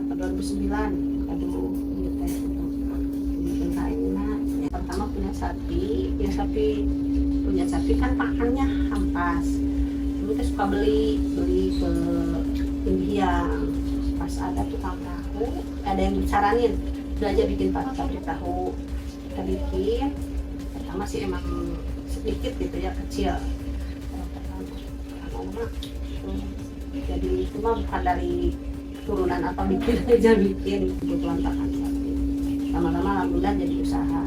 2009. Aduh, ini teh bikin kainnya. Pertama punya sapi, ya punya sapi kan pakannya ampas. Dulu kita suka beli ke India. Pas ada tukang tahu, ada yang saranin, udah aja bikin pabrik tahu. Kita bikin. Pertama sih emang sedikit gitu ya, kecil. Jadi cuma bukan dari turunan apa bikin aja bikin kebutuhan pakan sapi. Lama-lama alhamdulillah jadi usaha.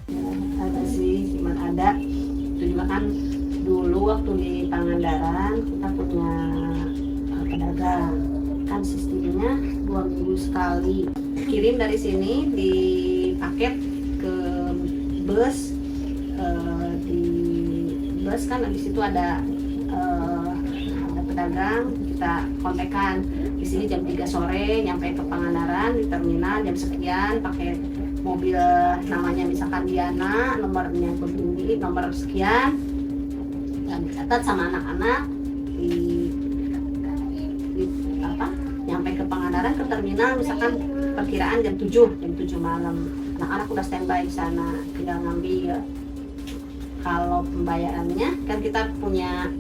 Ya, ada sih, cuman ada. Itu juga kan dulu waktu di Pangandaran kita punya pedagang. Kan sistemnya 2 minggu sekali. Kirim dari sini di paket ke bus. Di bus kan habis itu ada pedagang, kita kontekan di sini jam 3 sore nyampe ke Pangandaran di terminal jam sekian, pakai mobil namanya misalkan Diana, nomornya begini, nomor sekian, dan dicatat sama anak-anak di nyampe ke Pangandaran ke terminal misalkan perkiraan jam 7 malam, anak-anak udah standby di sana, tinggal ngambil. Kalau pembayarannya kan kita punya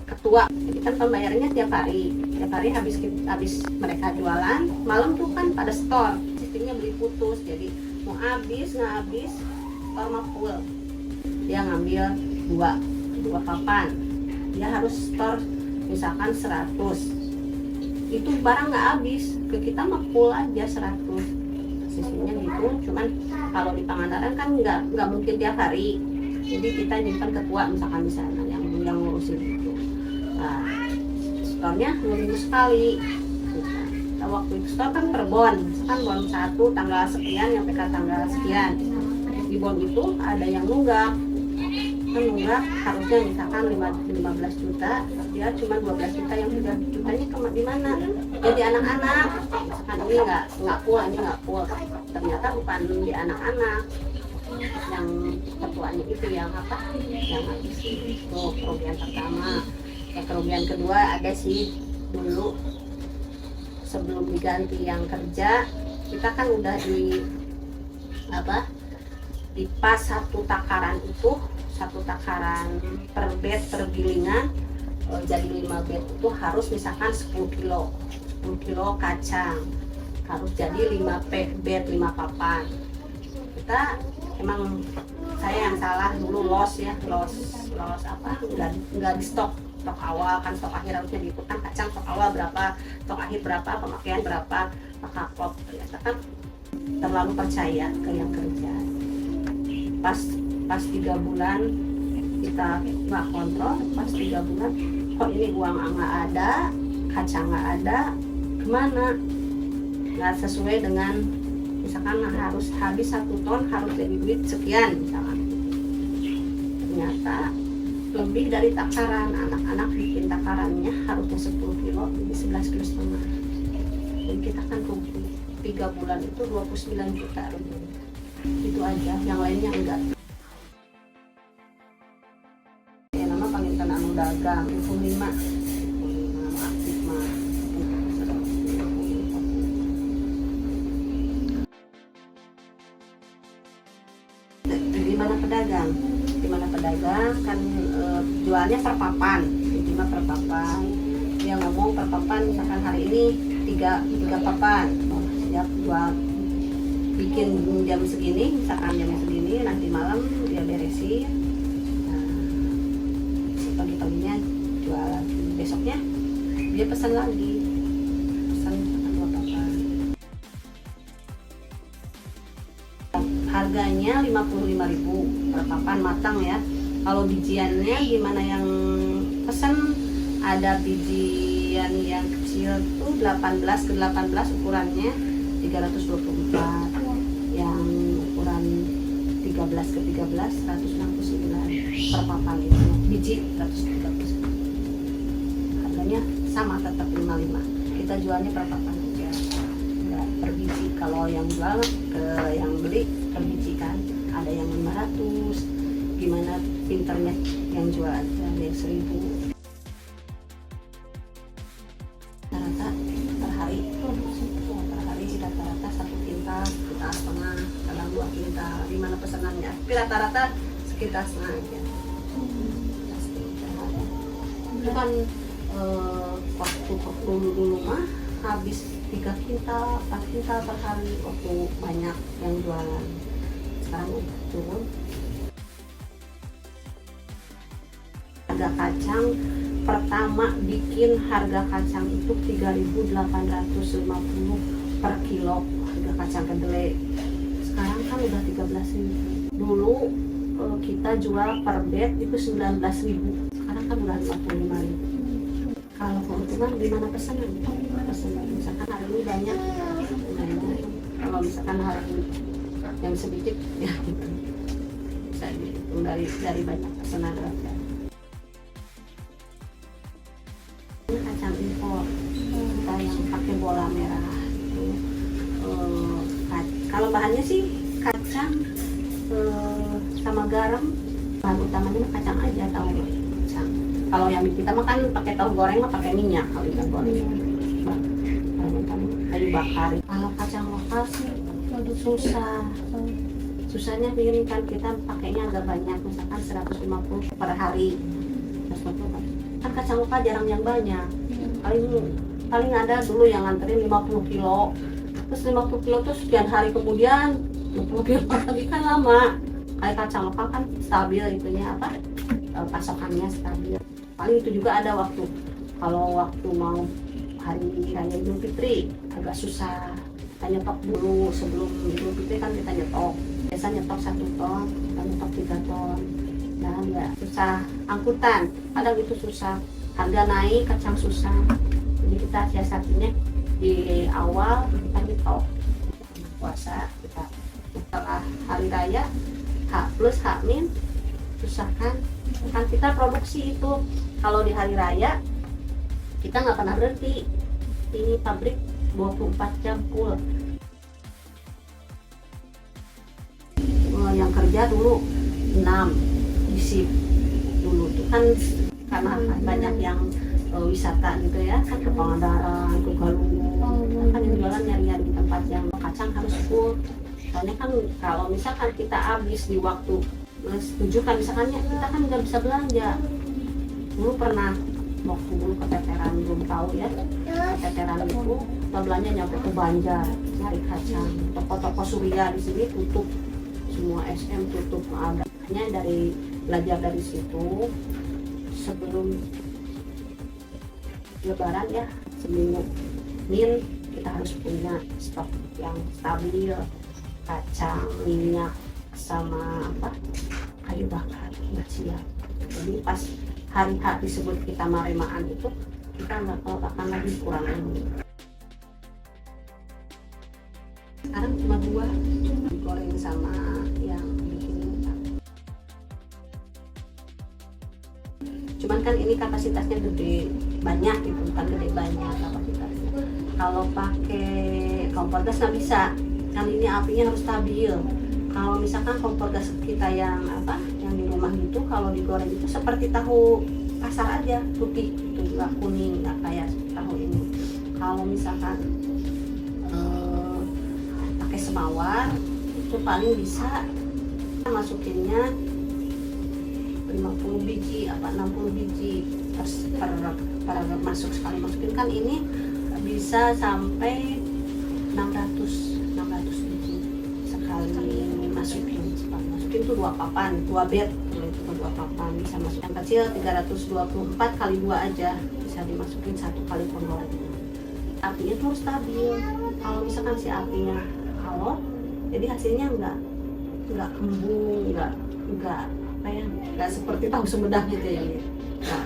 ketua, jadi kan pembayarannya tiap hari habis mereka jualan malam tuh kan pada store, sistemnya beli putus, jadi mau habis nggak habis store mah full, dia ngambil dua papan, dia harus store misalkan 100, itu barang nggak habis, ke kita mah full aja 100, sistemnya gitu. Cuman kalau di Pangandaran kan nggak mungkin tiap hari, jadi kita nyimpan ketua misalkan di sana yang ngurusin itu. Nah, store-nya 2 minggu sekali. Nah, waktu itu store kan per bon, misalkan bon 1 tanggal sekian sampai ke tanggal sekian. Di bon itu ada yang nunggak. Kan nunggak harusnya misalkan 15 juta, dia cuma 12 juta, yang 3 jutanya di mana? Jadi anak-anak. Misalkan ini nggak full, ini nggak full. Ternyata bukan di anak-anak. Yang ketuanya itu yang habis. Itu kerugian pertama. Kerugian kedua ada sih, dulu sebelum diganti yang kerja kita kan udah di pas satu takaran per bed per gilingan, jadi 5 bed itu harus misalkan 10 kilo kacang, harus jadi 5 bed 5 papan. Kita emang, saya yang salah dulu, loss nggak di stok awal, kan stok akhir harusnya diikutkan kacang, stok awal berapa, stok akhir berapa, pemakaian berapa, maka klop. Ternyata kan terlalu percaya ke yang kerja. Pas 3 bulan kita nggak kontrol, pas 3 bulan kok ini uang nggak ada, kacang nggak ada, kemana, nggak sesuai dengan misalkan harus habis 1 ton, harus jadi duit sekian misalkan. Ternyata lebih dari takaran, anak-anak bikin takarannya harusnya 10 kilo, jadi 11,5 kilo. Jadi kita kan rugi 3 bulan itu 29 juta rugi. Itu aja, yang lainnya enggak. Ya, nama Panginten Anu Dagang, Info 5 aktif mah. Gimana pedagang kan jualnya per papan, cuma per papan. Dia ngomong per papan, misalkan hari ini 3 papan, siap jual, bikin jam segini, misalkan jam segini, nanti malam dia beresin. Nah, pagi-paginya jual lagi, besoknya dia pesan lagi, pesan 2 papan. Harganya 55.000 per papan matang ya. Kalau bijiannya gimana yang pesan, ada bijian yang kecil tuh 18 ke 18 ukurannya 324, yang ukuran 13 ke 13 169 per papan, itu biji 139. Harganya sama, tetap 55. Kita jualnya per papan aja, enggak per biji. Kalau yang jual ke yang beli per biji kan, ada yang 500, gimana pinternya yang jual aja, yang 1000. rata-rata sekitar setengah aja. Itu kan waktu dulu mah habis 3 kintal, 4 kintal per hari waktu banyak yang jualan. Sekarang udah turun. Harga kacang pertama bikin harga kacang itu 3.850 per kilo harga kacang kedelai. Sekarang kan udah 13.000. Dulu kita jual per bed itu 19.000. Sekarang kan udah 55.000. Kalau keuntungan gimana pesanan? Misalkan hari ini banyak, kalau misalkan hari ini yang sedikit ya gitu. Bisa dihitung dari banyak pesanan. Ini kacang impor kita yang pakai bola merah gitu. Kalau bahannya sih kacang sama garam, bahan utamanya kacang aja, tahu kacang. Kalau yang kita makan pakai tahu goreng mah pakai minyak kalau kita goreng. Kayu bakar. Kalau kacang lokal sih susah. Susahnya ini kan kita pakainya agak banyak, misalkan 150 per hari. Kan kacang lokal jarang yang banyak. Paling ada dulu yang nganterin 50 kilo. Terus 50 kilo tuh sekian hari kemudian 50 kilo lagi kan lama. Kayak kacang lokal kan stabil itunya apa? Pasokannya stabil. Paling itu juga ada waktu kalau waktu mau hari raya Idul Fitri agak susah. Kita nyetok dulu sebelum Idul Fitri kan kita nyetok. Biasa nyetok 1 ton, kita nyetok 3 ton. Nah ya susah angkutan. Kadang itu susah. Harga naik, kacang susah. Jadi kita siasatinya di awal kita nyetok. Puasa kita setelah hari raya H plus H min susah kan kita produksi itu. Kalau di hari raya kita nggak pernah berhenti, ini pabrik 24 jam full. Yang kerja dulu 6 di shift dulu tuh kan karena banyak yang wisata gitu ya, kan ke Pangandaran, ke Galunggung, kan yang jualan nyari-nyari di tempat yang kacang harus full. Soalnya kan kalau misalkan kita habis di waktu 7 kan misalkan ya, kita kan nggak bisa belanja. Dulu pernah waktu dulu keteteran, belum tahu ya, keteteran itu kita belanja nyampe ke Banjar nyari kacang. Toko-toko Surya di sini tutup, semua SM tutup, ada. Hanya dari belajar dari situ sebelum Lebaran ya, seminggu min kita harus punya stok yang stabil, kacang, minyak, sama apa kayu bakar nggak siap. Jadi pas hari H disebut kita maremaan itu kita nggak tahu akan lagi kurang ini. Sekarang cuma 2 digoreng sama yang bikin minyak. Cuman kan ini kapasitasnya gede banyak gitu, bukan gede banyak kapasitasnya. Kalau pakai kompor gas nggak bisa, kan ini apinya harus stabil. Kalau misalkan kompor gas kita yang apa, yang di rumah gitu, kalau digoreng itu seperti tahu kasar aja, putih, itu nggak kuning, nggak kayak tahu ini. Kalau misalkan pakai semawar, itu paling bisa masukinnya 50 biji, apa 60 biji per masuk sekali masukin, kan ini bisa sampai 600 biji sekali masukin tuh 2 papan, 2 bed itu 2 papan bisa masuk. Yang kecil 324 kali 2 aja bisa dimasukin 1 kali penggorengan. Apinya tuh harus stabil. Kalau misalkan si apinya alot, jadi hasilnya nggak kembung, nggak apa ya, nggak seperti tahu sumedang gitu ya,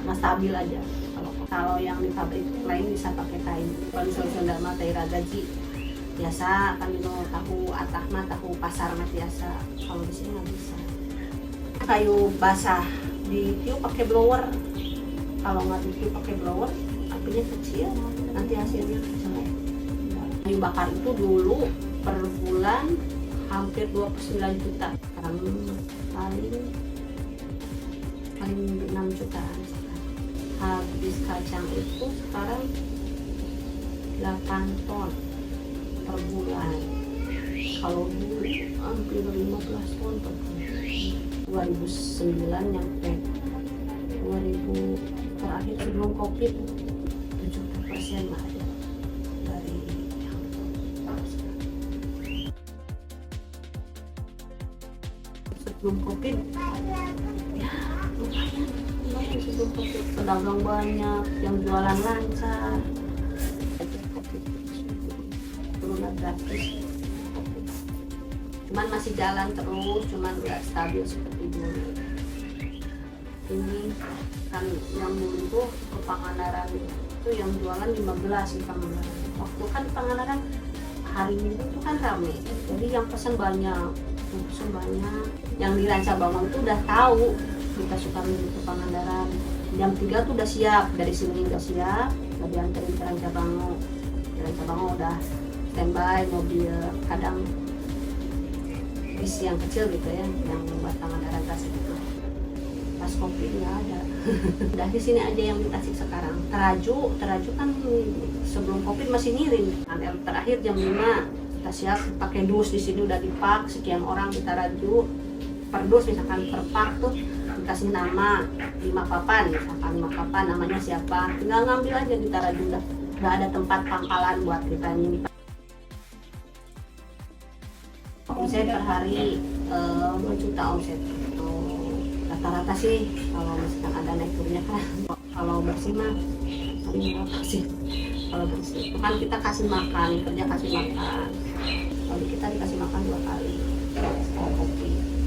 nggak stabil aja. Kalau yang di pabrik lain bisa pakai kain. Kalau misalnya Sunda mah taira gaji biasa kan itu tahu atah mah tahu pasar mah biasa. Kalau di sini nggak bisa. Kayu basah ditiup pakai blower. Kalau nggak ditiup pakai blower, apinya kecil, nanti hasilnya jelek. Kayu bakar itu dulu per bulan hampir 29 juta. Sekarang paling 6 jutaan. Habis kacang itu sekarang 8 ton per bulan. Kalau dulu hampir 15 ton per bulan. 2009 nyampe 2000 terakhir sebelum COVID 70% lah ya dari sebelum COVID ya lumayan sebelum COVID, pedagang banyak yang jualan lancar, turunan gratis. Cuman masih jalan terus, cuman nggak stabil seperti dulu. Ini kan yang dulu tuh ke Pangandaran itu yang jualan 15 di Pangandaran. Waktu kan di Pangandaran hari Minggu itu kan rame, jadi yang pesan banyak. Yang di Rancabangong itu udah tahu kita suka minggu ke Pangandaran. Jam 3 tuh udah siap, dari sini udah siap, udah dianterin ke Rancabangong. Di Rancabangong udah standby mobil, kadang bis yang kecil gitu ya, yang buat Pangandaran Tasik itu. Pas COVID nggak ada. Udah di sini aja yang di Tasik sekarang. Teraju kan sebelum COVID masih ngirim. Terakhir jam 5 kita siap pakai dus, di sini udah dipak sekian orang kita raju per dus, misalkan per pak tuh dikasih nama 5 papan, misalkan 5 papan namanya siapa, tinggal ngambil aja kita raju, udah nggak ada tempat pangkalan buat kita ini. Omset per hari 2 juta omset. Rata-rata sih kalau misalkan ada naik turunnya kan. Kalau bersih mah paling berapa sih? Kalau bersih itu kan kita kasih makan, kerja kasih makan. Kalau kita dikasih makan 2 kali. Kopi.